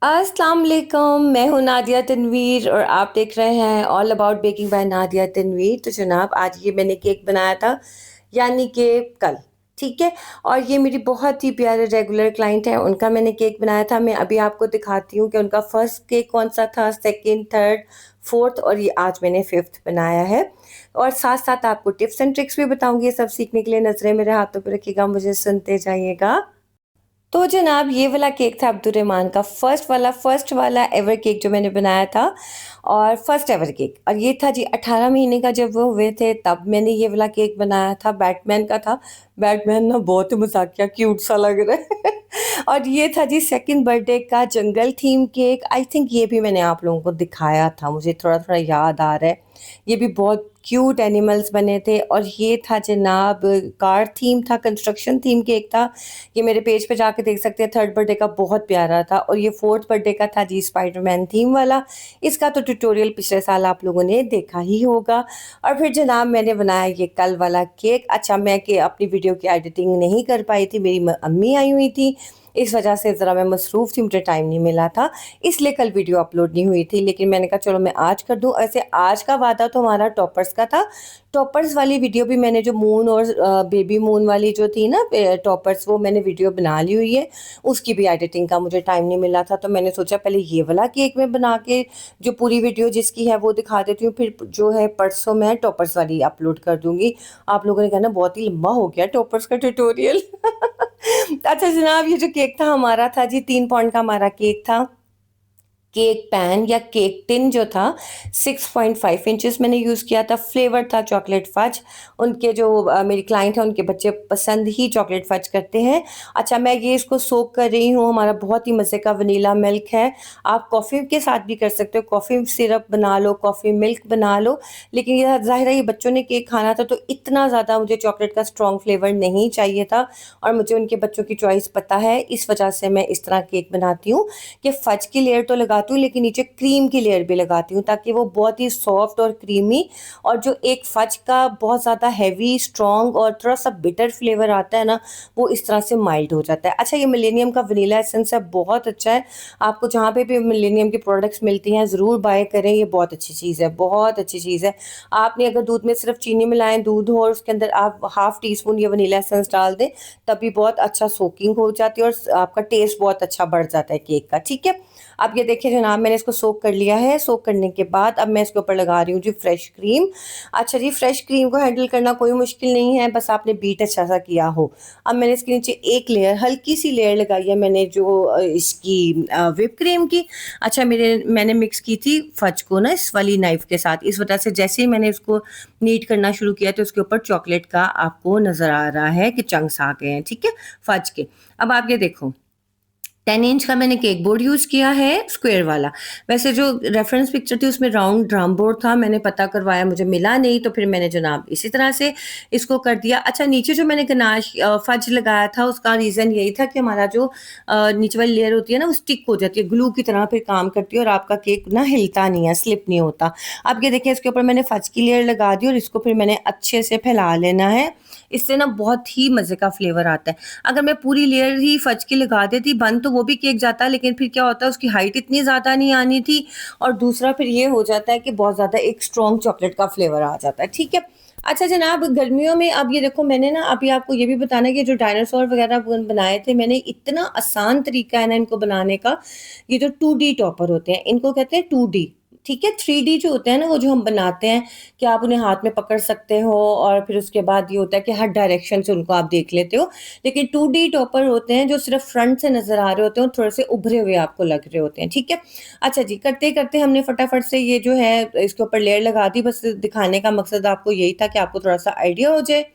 अस्सलाम वालेकुम, मैं हूँ नादिया तनवीर और आप देख रहे हैं all about baking by Nadia Tanveer. तो जनाब आज ये मैंने केक बनाया था, यानी कि कल, ठीक है। और ये मेरी बहुत ही प्यारे रेगुलर क्लाइंट हैं, उनका मैंने केक बनाया था। मैं अभी आपको दिखाती हूँ कि उनका फर्स्ट केक कौन सा था, सेकंड, थर्ड, फोर्थ और ये आज मैंने फिफ्थ बनाया है। और साथ साथ आपको टिप्स एंड ट्रिक्स भी बताऊंगी। ये सब सीखने के लिए नजरें मेरे हाथों पर रखिएगा, मुझे सुनते जाइएगा। तो जनाब ये वाला केक था अब्दुर्रहमान का फर्स्ट वाला एवर केक जो मैंने बनाया था, और फर्स्ट एवर केक। और ये था जी 18 महीने का जब वो हुए थे तब मैंने ये वाला केक बनाया था। बैटमैन का था। बैटमैन ना बहुत ही मजाकिया क्यूट सा लग रहा है। और ये था जी सेकंड बर्थडे का जंगल थीम केक। आई थिंक ये भी मैंने आप लोगों को दिखाया था, मुझे थोड़ा थोड़ा याद आ रहा है। ये भी बहुत क्यूट एनिमल्स बने थे। और ये था जनाब कार थीम था, कंस्ट्रक्शन थीम केक था। ये मेरे पेज पे जाके देख सकते हैं। थर्ड बर्थडे का बहुत प्यारा था। और ये फोर्थ बर्थडे का था जी स्पाइडरमैन थीम वाला। इसका तो ट्यूटोरियल पिछले साल आप लोगों ने देखा ही होगा। और फिर जनाब मैंने बनाया ये कल वाला केक। अच्छा, मैं कि अपनी वीडियो की एडिटिंग नहीं कर पाई थी, मेरी अम्मी आई हुई थी, इस वजह से ज़रा मैं मसरूफ़ थी, मुझे टाइम नहीं मिला था, इसलिए कल वीडियो अपलोड नहीं हुई थी। लेकिन मैंने कहा चलो मैं आज कर दूं। ऐसे आज का वादा तो हमारा टॉपर्स का था। टॉपर्स वाली वीडियो भी मैंने, जो मून और बेबी मून वाली जो थी ना टॉपर्स, वो मैंने वीडियो बना ली हुई है। उसकी भी एडिटिंग का मुझे टाइम नहीं मिला था, तो मैंने सोचा पहले ये वाला केक मैं बना के जो पूरी वीडियो जिसकी है वो दिखा देती हूँ, फिर जो है परसों मैं टॉपर्स वाली अपलोड कर दूंगी। आप लोगों ने कहना बहुत ही लंबा हो गया टॉपर्स का ट्यूटोरियल। अच्छा जनाब, ये जो केक था हमारा था जी 3 पॉइंट का हमारा केक था। केक पैन या केक टिन जो था 6.5 इंचेस मैंने यूज़ किया था। फ्लेवर था चॉकलेट फज। उनके जो मेरी क्लाइंट है उनके बच्चे पसंद ही चॉकलेट फज करते हैं। अच्छा, मैं ये इसको सोक कर रही हूँ। हमारा बहुत ही मज़े का वनीला मिल्क है। आप कॉफ़ी के साथ भी कर सकते हो, कॉफ़ी सिरप बना लो, कॉफ़ी मिल्क बना लो। लेकिन ये ज़ाहिर है ये बच्चों ने केक खाना था, तो इतना ज़्यादा मुझे चॉकलेट का स्ट्रॉन्ग फ्लेवर नहीं चाहिए था। और मुझे उनके बच्चों की चॉइस पता है, इस वजह से मैं इस तरह केक बनाती हूँ कि फज की लेयर तो लगाती हूँ लेकिन नीचे क्रीम की लेयर भी लगाती हूँ, ताकि वो बहुत ही सॉफ्ट और क्रीमी, और जो एक फज का बहुत ज़्यादा हैवी स्ट्रॉन्ग और थोड़ा सा बिटर फ्लेवर आता है ना, वो इस तरह से माइल्ड हो जाता है। अच्छा, ये मिलेनियम का वनीला एसेंस है, बहुत अच्छा है। आपको जहाँ पे भी मिलेनियम की प्रोडक्ट्स मिलती हैं ज़रूर बाय करें, ये बहुत अच्छी चीज़ है, बहुत अच्छी चीज़ है। आपने अगर दूध में सिर्फ चीनी मिलाएं, दूध हो और उसके अंदर आप हाफ टी स्पून ये वनीला एसेंस डाल दें, तभी बहुत अच्छा सोकिंग हो जाती है और आपका टेस्ट बहुत अच्छा बढ़ जाता है केक का। ठीक है, अब ये देखिए जनाब, मैंने इसको सोक कर लिया है। सोक करने के बाद अब मैं इसके ऊपर लगा रही हूँ जी फ्रेश क्रीम। अच्छा जी, फ्रेश क्रीम को हैंडल करना कोई मुश्किल नहीं है, बस आपने बीट अच्छा सा किया हो। अब मैंने इसके नीचे एक लेयर, हल्की सी लेयर लगाई है मैंने जो इसकी व्हिप क्रीम की। अच्छा, मैंने मिक्स की थी फज को ना इस वाली नाइफ के साथ, इस वजह से जैसे ही मैंने इसको नीट करना शुरू किया तो उसके ऊपर चॉकलेट का आपको नज़र आ रहा है कि चंक्स आ गए हैं, ठीक है, फज के। अब आप ये देखो 10 इंच का मैंने केक बोर्ड यूज़ किया है, स्क्वायर वाला। वैसे जो रेफरेंस पिक्चर थी उसमें राउंड ड्रम बोर्ड था, मैंने पता करवाया, मुझे मिला नहीं, तो फिर मैंने जनाब इसी तरह से इसको कर दिया। अच्छा, नीचे जो मैंने गनाश फज लगाया था उसका रीज़न यही था कि हमारा जो नीचे वाली लेयर होती है ना वो स्टिक हो जाती है, ग्लू की तरह फिर काम करती है और आपका केक ना हिलता नहीं है, स्लिप नहीं होता। अब ये देखिए इसके ऊपर मैंने फज की लेयर लगा दी और इसको फिर मैंने अच्छे से फैला लेना है। इससे ना बहुत ही मज़े का फ्लेवर आता है। अगर मैं पूरी लेयर ही फज की लगा देती बन तो वो भी केक जाता, लेकिन फिर क्या होता है उसकी हाइट इतनी ज़्यादा नहीं आनी थी, और दूसरा फिर ये हो जाता है कि बहुत ज़्यादा एक स्ट्रॉन्ग चॉकलेट का फ्लेवर आ जाता है। ठीक है। अच्छा जनाब, गर्मियों में अब ये देखो, मैंने ना अभी आपको ये भी बताना है कि जो डायनासोर वगैरह बनाए थे मैंने, इतना आसान तरीका है ना इनको बनाने का। ये जो 2D टॉपर होते हैं इनको कहते हैं 2D। ठीक है, 3D जो होते हैं ना वो जो हम बनाते हैं कि आप उन्हें हाथ में पकड़ सकते हो, और फिर उसके बाद ये होता है कि हर डायरेक्शन से उनको आप देख लेते हो। लेकिन 2D टॉपर होते हैं जो सिर्फ फ्रंट से नज़र आ रहे होते हैं और थोड़े से उभरे हुए आपको लग रहे होते हैं। ठीक है। अच्छा जी, करते करते हमने फटाफट से ये जो है इसके ऊपर लेयर लगा दी। बस दिखाने का मकसद आपको यही था कि आपको थोड़ा सा आइडिया हो जाए।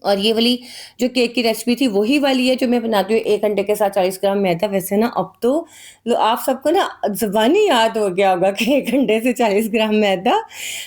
और ये वाली जो केक की रेसिपी थी वही वाली है जो मैं बनाती हूँ 1 अंडे के साथ 40 ग्राम मैदा। वैसे ना अब तो आप सबको ना ज़बानी याद हो गया होगा कि 1 अंडे से 40 ग्राम मैदा।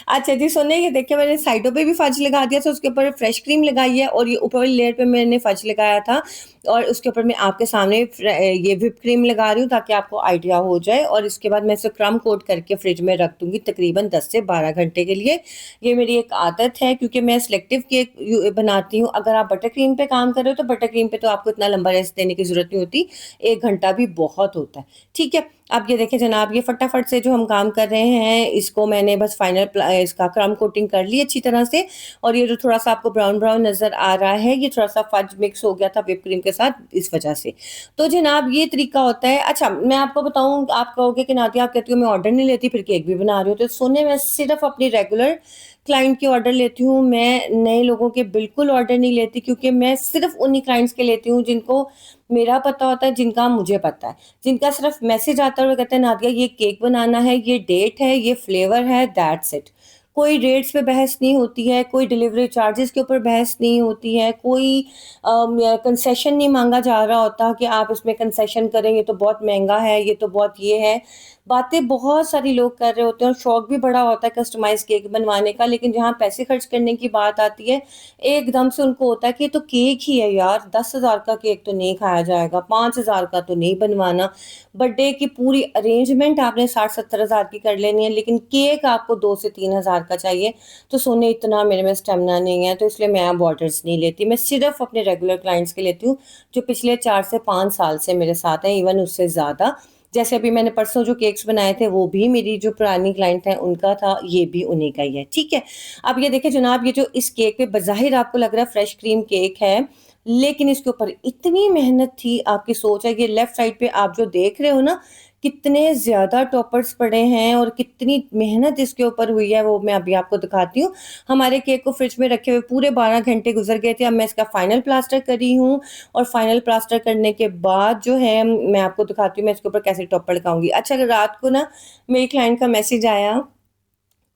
अच्छा जी, सुनिए, ये देखिए मैंने साइडों पे भी फज लगा दिया था, उसके ऊपर फ्रेश क्रीम लगाई है और ये ऊपर वाली लेयर पे मैंने फज लगाया था। और उसके ऊपर मैं आपके सामने ये व्हिप क्रीम लगा रही हूँ ताकि आपको आइडिया हो जाए। और इसके बाद मैं इसे क्रम कोट करके फ्रिज में रख दूँगी तकरीबन 10 से 12 घंटे के लिए। ये मेरी एक आदत है क्योंकि मैं सिलेक्टिव केक बनाती हूँ। अगर आप बटर क्रीम पे काम कर रहे हो तो बटर क्रीम पे तो आपको इतना लंबा रेस्ट देने की ज़रूरत नहीं होती, 1 घंटा भी बहुत होता है। ठीक है? अब ये देखें जनाब, ये फटाफट से जो हम काम कर रहे हैं, इसको मैंने बस इसका क्रम कोटिंग कर ली अच्छी तरह से। और ये जो थोड़ा-सा आपको ब्राउन-ब्राउन नज़र आ रहा है, ये थोड़ा-सा फज मिक्स हो गया था व्हिप क्रीम के साथ, इस वजह से। तो जनाब ये तरीका होता है। अच्छा, मैं आपको बताऊँ, आप कहोगे कि नादिया आप कहती हो मैं ऑर्डर नहीं लेती फिर केक भी बना रही हो, तो सुने, मैं सिर्फ़ अपनी रेगुलर क्लाइंट के ऑर्डर लेती हूँ, मैं नए लोगों के बिल्कुल ऑर्डर नहीं लेती, क्योंकि मैं सिर्फ़ उन्हीं क्लाइंट्स के लेती हूँ जिनको मेरा पता होता है, जिनका मुझे पता है। जिनका सिर्फ़ मैसेज आता है और वो कहते हैं नादिया ये केक बनाना है, ये डेट है, ये फ्लेवर है, दैट्स इट। कोई रेट्स पे बहस नहीं होती है, कोई डिलीवरी चार्जेस के ऊपर बहस नहीं होती है, कोई कंसेशन नहीं माँगा जा रहा होता कि आप इसमें कंसेशन करें, ये तो बहुत महँगा है, ये तो बहुत ये है। बातें बहुत सारे लोग कर रहे होते हैं और शौक भी बड़ा होता है कस्टमाइज़ केक बनवाने का, लेकिन जहाँ पैसे खर्च करने की बात आती है, एकदम से उनको होता है कि ये तो केक ही है यार, 10,000 का केक तो नहीं खाया जाएगा, 5,000 का तो नहीं बनवाना। बर्थडे की पूरी अरेंजमेंट आपने 60-70 हज़ार की कर लेनी है, लेकिन केक आपको 2 से 3 हज़ार का चाहिए। तो सोने इतना मेरे में स्टेमिना नहीं है, तो इसलिए मैं अब ऑर्डर्स नहीं लेती। मैं सिर्फ़ अपने रेगुलर क्लाइंट्स के लेती हूँ, जो पिछले 4 से 5 साल से मेरे साथ हैं, इवन उससे ज़्यादा। जैसे अभी मैंने परसों जो केक्स बनाए थे, वो भी मेरी जो पुरानी क्लाइंट हैं उनका था, ये भी उन्हीं का ही है, ठीक है? अब ये देखिए जनाब, ये जो इस केक पे बज़ाहिर आपको लग रहा है फ्रेश क्रीम केक है, लेकिन इसके ऊपर इतनी मेहनत थी, आपकी सोच है, ये लेफ्ट साइड पे आप जो देख रहे हो ना, कितने ज़्यादा टॉपर्स पड़े हैं और कितनी मेहनत इसके ऊपर हुई है, वो मैं अभी आपको दिखाती हूँ। हमारे केक को फ्रिज में रखे हुए पूरे 12 घंटे गुज़र गए थे, अब मैं इसका फाइनल प्लास्टर कर रही हूँ। और फाइनल प्लास्टर करने के बाद जो है, मैं आपको दिखाती हूँ मैं इसके ऊपर कैसे टॉपर लगाऊँगी। अच्छा, रात को ना मेरी क्लाइंट का मैसेज आया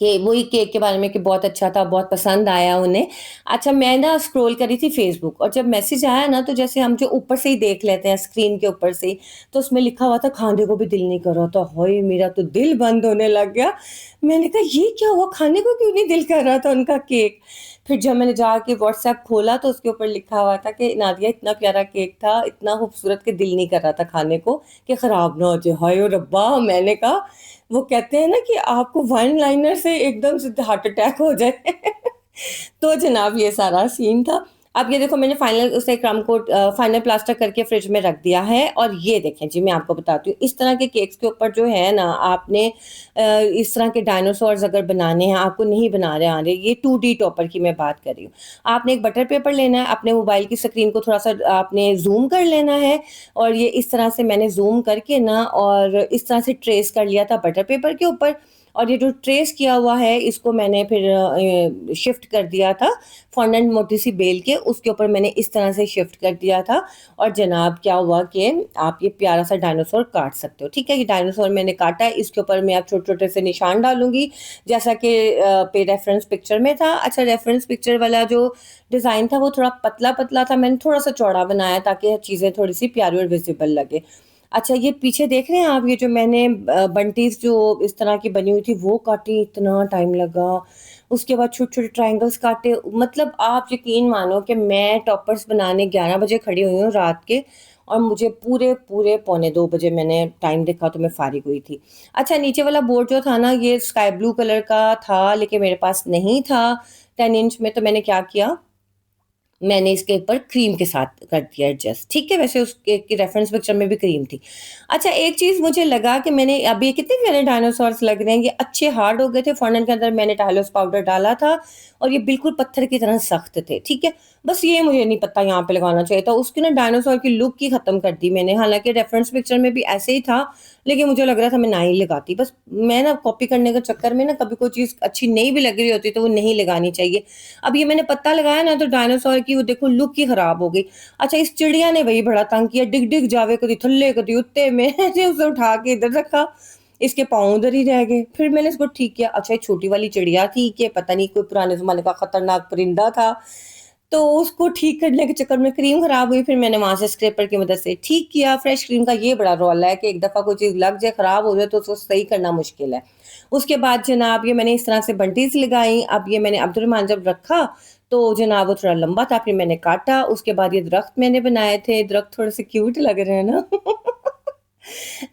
कि वही केक के बारे में कि बहुत अच्छा था, बहुत पसंद आया उन्हें। अच्छा, मैं ना स्क्रॉल कर रही थी फ़ेसबुक, और जब मैसेज आया ना, तो जैसे हम जो ऊपर से ही देख लेते हैं स्क्रीन के ऊपर से ही, तो उसमें लिखा हुआ था खाने को भी दिल नहीं कर रहा था। हाय! मेरा तो दिल बंद होने लग गया। मैंने कहा ये क्या हुआ? खाने को क्यों नहीं दिल कर रहा था उनका केक? फिर जब मैंने जाके व्हाट्सएप खोला तो उसके ऊपर लिखा हुआ था कि नादिया इतना प्यारा केक था, इतना खूबसूरत कि दिल नहीं कर रहा था खाने को कि खराब ना हो जाए। हाय रब्बा! मैंने कहा, वो कहते हैं ना कि आपको वन लाइनर से एकदम से हार्ट अटैक हो जाए। तो जनाब ये सारा सीन था। अब ये देखो, मैंने फाइनल उसे क्रम कोट फाइनल प्लास्टर करके फ्रिज में रख दिया है। और ये देखें जी, मैं आपको बताती हूँ, इस तरह के केक्स के ऊपर जो है ना, आपने इस तरह के डायनासोर्स अगर बनाने हैं, आपको नहीं बनाने आ रहे, ये 2D टॉपर की मैं बात कर रही हूँ। आपने एक बटर पेपर लेना है, अपने मोबाइल की स्क्रीन को थोड़ा-सा आपने ज़ूम कर लेना है, और ये इस तरह से मैंने ज़ूम करके ना, और इस तरह से ट्रेस कर लिया था बटर पेपर के ऊपर। और ये जो ट्रेस किया हुआ है, इसको मैंने फिर शिफ्ट कर दिया था फॉन्डेंट मोटी सी बेल के, उसके ऊपर मैंने इस तरह से शिफ्ट कर दिया था। और जनाब क्या हुआ कि आप ये प्यारा सा डायनासोर काट सकते हो, ठीक है? ये डायनासोर मैंने काटा है, इसके ऊपर मैं अब छोटे-छोटे से निशान डालूँगी, जैसा कि पे रेफ़रेंस पिक्चर में था। अच्छा, रेफ़रेंस पिक्चर वाला जो डिज़ाइन था वो थोड़ा पतला-पतला था, मैंने थोड़ा-सा चौड़ा बनाया ताकि चीज़ें थोड़ी-सी प्यारी और विज़िबल लगे। अच्छा, ये पीछे देख रहे हैं आप, ये जो मैंने बंटीज़ जो इस तरह की बनी हुई थी वो काटी, इतना टाइम लगा। उसके बाद छोटे-छोटे ट्रायंगल्स काटे, मतलब आप यकीन मानो कि मैं टॉपर्स बनाने 11 बजे खड़ी हुई हूँ रात के, और मुझे पूरे पौने 2 बजे मैंने टाइम देखा तो मैं फ़ारिग हुई थी। अच्छा, नीचे वाला बोर्ड जो था ना, ये स्काई ब्लू कलर का था, लेकिन मेरे पास नहीं था 10 इंच में, तो मैंने क्या किया, मैंने इसके ऊपर क्रीम के साथ कर दिया एडजस्ट, ठीक है? वैसे उस केक की रेफ़रेंस पिक्चर में भी क्रीम थी। अच्छा, एक चीज़ मुझे लगा कि मैंने अब ये कितने प्यारे डायनासॉर्स लग रहे हैं, ये अच्छे हार्ड हो गए थे, फॉन्डेंट के अंदर मैंने टाइलोस पाउडर डाला था, और ये बिल्कुल पत्थर की तरह सख्त थे, ठीक है? बस ये मुझे नहीं पता यहाँ पे लगाना चाहिए था, उसकी ना डायनासॉर की लुक ही ख़त्म कर दी मैंने, हालाँकि रेफ़रेंस पिक्चर में भी ऐसे ही था, लेकिन मुझे लग रहा था मैं ना ही लगाती। बस मैं ना कॉपी करने के चक्कर में ना, कभी कोई चीज़ अच्छी नहीं भी लग रही होती तो वो नहीं लगानी चाहिए। अब ये मैंने पत्ता लगाया ना, तो डायनासोर की वो देखो लुक ही खराब हो गई। अच्छा, इस चिड़िया ने वही बड़ा तंग किया, डिग-डिग जावे कदी थल्ले कदी उत्ते, मैंने उसे उठा के इधर रखा, इसके पाँव उधर ही रह गए। फिर मैंने इसको ठीक किया। अच्छा, ये छोटी वाली चिड़िया थी कि पता नहीं कोई पुराने ज़माने का खतरनाक परिंदा था, तो उसको ठीक करने के चक्कर में क्रीम खराब हुई, फिर मैंने वहाँ से स्क्रैपर की मदद से ठीक किया। फ्रेश क्रीम का ये बड़ा रौला है कि एक दफ़ा कोई चीज़ लग जाए, खराब हो जाए, तो उसको सही करना मुश्किल है। उसके बाद जनाब ये मैंने इस तरह से बंटीज़ लगाई। अब ये मैंने अब्दुर्रहमान जब रखा, तो जनाब वो थोड़ा लंबा था, फिर मैंने काटा। उसके बाद ये दरख्त मैंने बनाए थे, दरख्त थोड़े से क्यूट लग रहे हैं ना।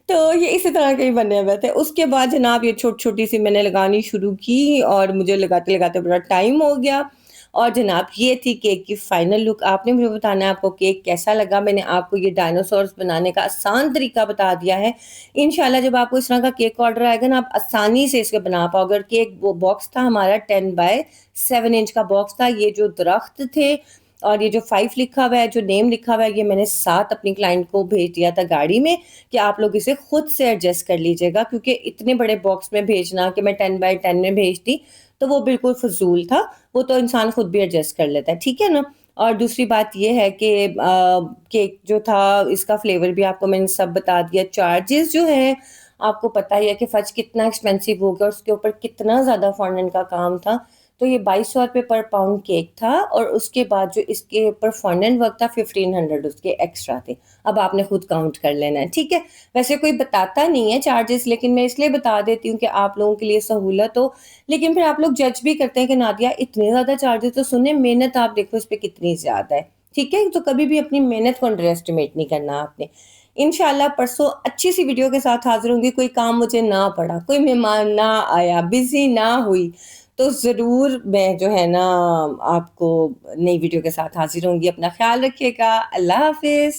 तो ये इसी तरह के ही बने हुए थे। उसके बाद जनाब ये छोटी-छोटी सी मैंने लगानी शुरू की और मुझे लगाते-लगाते बड़ा टाइम हो गया। और जनाब ये थी केक की फाइनल लुक। आपने मुझे बताना है आपको केक कैसा लगा। मैंने आपको ये डायनासोर्स बनाने का आसान तरीका बता दिया है। इंशाल्लाह जब आपको इस तरह का केक ऑर्डर आएगा ना, आप आसानी से इसको बना पाओगे। और केक वो बॉक्स था हमारा 10 बाय 7 इंच का बॉक्स था। ये जो दरख्त थे और ये जो 5 लिखा हुआ है, जो नेम लिखा हुआ है, ये मैंने 7 अपनी क्लाइंट को भेज दिया था गाड़ी में कि आप लोग इसे खुद से एडजस्ट कर लीजिएगा, क्योंकि इतने बड़े बॉक्स में भेजना कि मैं 10 बाय 10 में भेजती तो वो बिल्कुल फ़िज़ूल था। वो तो इंसान खुद भी एडजस्ट कर लेता है, ठीक है ना? और दूसरी बात ये है कि केक जो था इसका फ्लेवर भी आपको मैंने सब बता दिया। चार्जेज़ जो हैं आपको पता ही है कि फ़ज कितना एक्सपेंसिव हो गया और उसके ऊपर कितना ज़्यादा फॉन्डेंट का काम था। तो ये ₹2200 पर पाउंड केक था और उसके बाद जो इसके ऊपर फॉन्डेंट वर्क था 1500 उसके एक्स्ट्रा थे। अब आपने खुद काउंट कर लेना है, ठीक है? वैसे कोई बताता नहीं है चार्जेस, लेकिन मैं इसलिए बता देती हूँ कि आप लोगों के लिए सहूलत हो। लेकिन फिर आप लोग जज भी करते हैं कि नादिया इतने ज़्यादा चार्जेस, तो सुने मेहनत आप देखो इस पे कितनी ज़्यादा है, ठीक है? तो कभी भी अपनी मेहनत को अंडर एस्टिमेट नहीं करना आपने। इंशाल्लाह परसों अच्छी सी वीडियो के साथ हाज़िर होंगी। कोई काम मुझे ना पड़ा, कोई मेहमान ना आया, बिज़ी ना हुई, तो ज़रूर मैं जो है ना आपको नई वीडियो के साथ हाज़िर होंगी। अपना ख़्याल रखिएगा। अल्लाह हाफ़िज़।